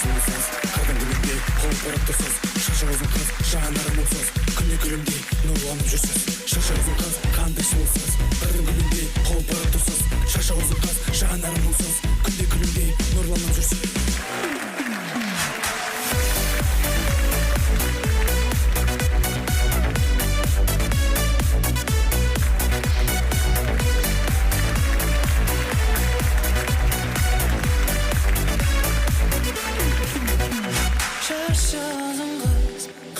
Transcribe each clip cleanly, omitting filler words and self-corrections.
сұлусыз, қайдан гүлімдей қауып барып тұрсыз. Шашы ұзын қыз, жанары мұңсыз, күнде күлімдей нұрланып жүрсіз. Шашы ұзын қыз, қандай сұлусыз, қайдан гүлімдей қауып барып тұрсыз. Шашы ұзын қыз, жанары мұңсыз, күнде күлімдей нұрланып жүрсіз.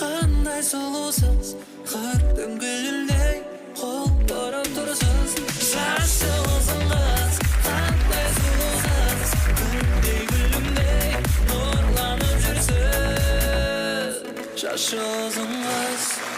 Қандай сұлусыз, қардың гүліндей қол барып тұрсыз. Шашы ұзын қыз, қандай сұлусыз, күндей гүлімдей нұрланып жүрсіз. Шашы ұзын қыз.